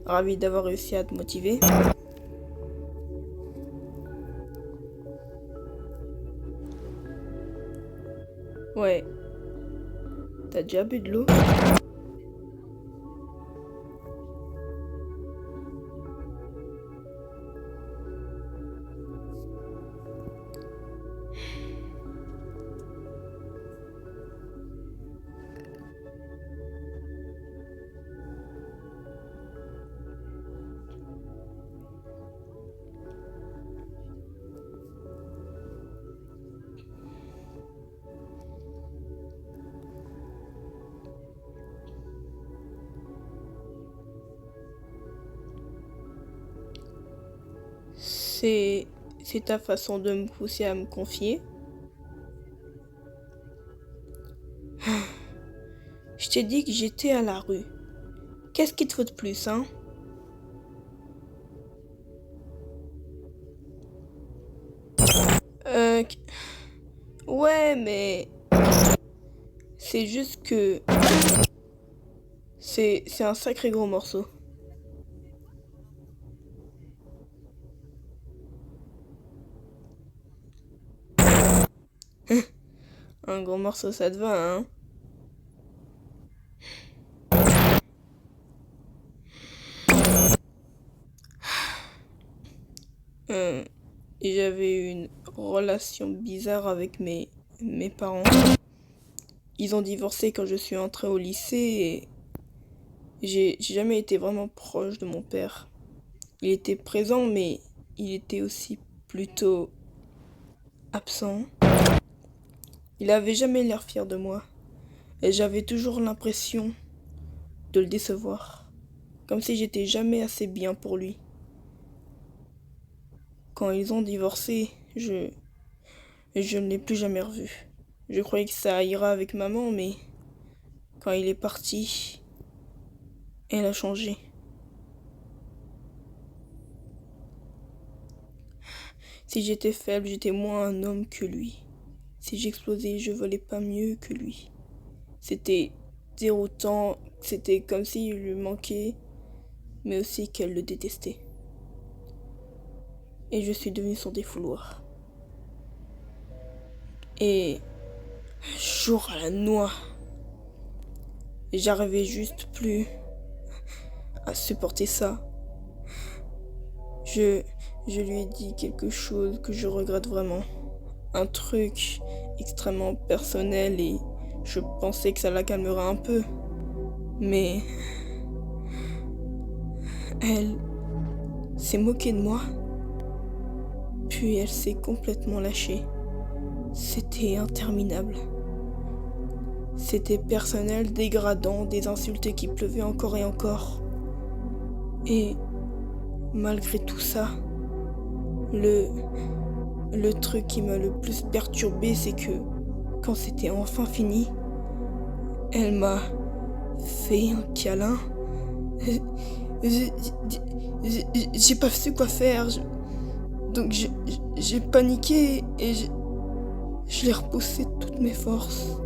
Ravi d'avoir réussi à te motiver. Ouais, t'as déjà bu de l'eau? C'est... C'est ta façon de me pousser à me confier? Je t'ai dit que j'étais à la rue. Qu'est-ce qu'il te faut de plus, hein? Euh... Ouais, mais... C'est juste que... C'est un sacré gros morceau. Un gros morceau, ça te va, hein? Euh, et j'avais eu une relation bizarre avec mes parents. Ils ont divorcé quand je suis entrée au lycée et j'ai jamais été vraiment proche de mon père. Il était présent, mais il était aussi plutôt absent. Il avait jamais l'air fier de moi. Et j'avais toujours l'impression de le décevoir. Comme si j'étais jamais assez bien pour lui. Quand ils ont divorcé, je ne l'ai plus jamais revu. Je croyais que ça ira avec maman, mais quand il est parti, elle a changé. Si j'étais faible, j'étais moins un homme que lui. Si j'explosais, je volais pas mieux que lui. C'était déroutant, c'était comme s'il lui manquait, mais aussi qu'elle le détestait. Et je suis devenue son défouloir. Et jour à la noix, j'arrivais juste plus à supporter ça. Je, je lui ai dit quelque chose que je regrette vraiment. Un truc extrêmement personnel et je pensais que ça la calmerait un peu. Mais elle s'est moquée de moi, puis elle s'est complètement lâchée. C'était interminable. C'était personnel, dégradant, des insultes qui pleuvaient encore et encore. Et malgré tout ça, le, le truc qui m'a le plus perturbé, c'est que quand c'était enfin fini, elle m'a fait un câlin. J'ai j'ai pas su quoi faire, donc j'ai paniqué et je l'ai repoussé de toutes mes forces.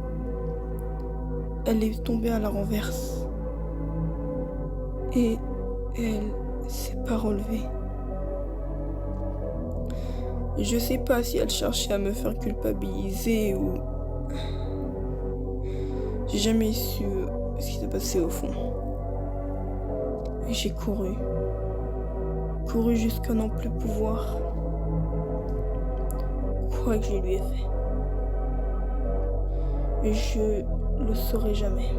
Elle est tombée à la renverse et elle s'est pas relevée. Je sais pas si elle cherchait à me faire culpabiliser ou... J'ai jamais su ce qui s'est passé au fond. Et j'ai couru jusqu'à n'en plus pouvoir. Quoi que je lui ai fait. Et je le saurai jamais.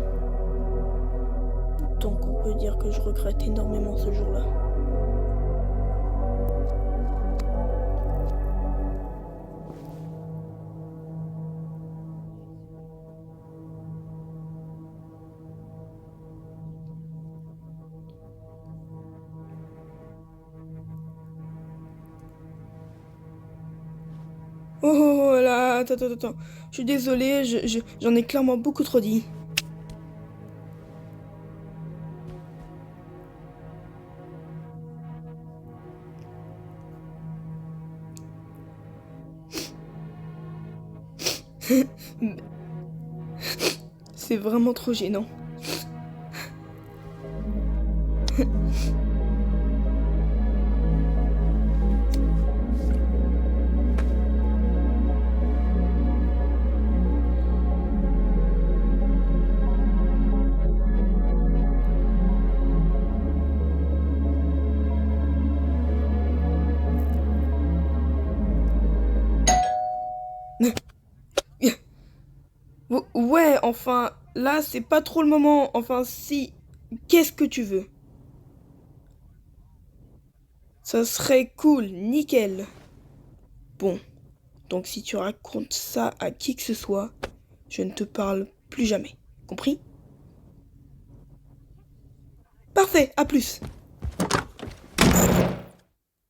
Donc on peut dire que je regrette énormément ce jour-là. Oh là, attends. Je suis désolée, j'en ai clairement beaucoup trop dit. C'est vraiment trop gênant. Ouais, enfin, là, c'est pas trop le moment. Enfin, si. Qu'est-ce que tu veux? Ça serait cool, nickel. Bon, donc si tu racontes ça à qui que ce soit, je ne te parle plus jamais. Compris? Parfait, à plus.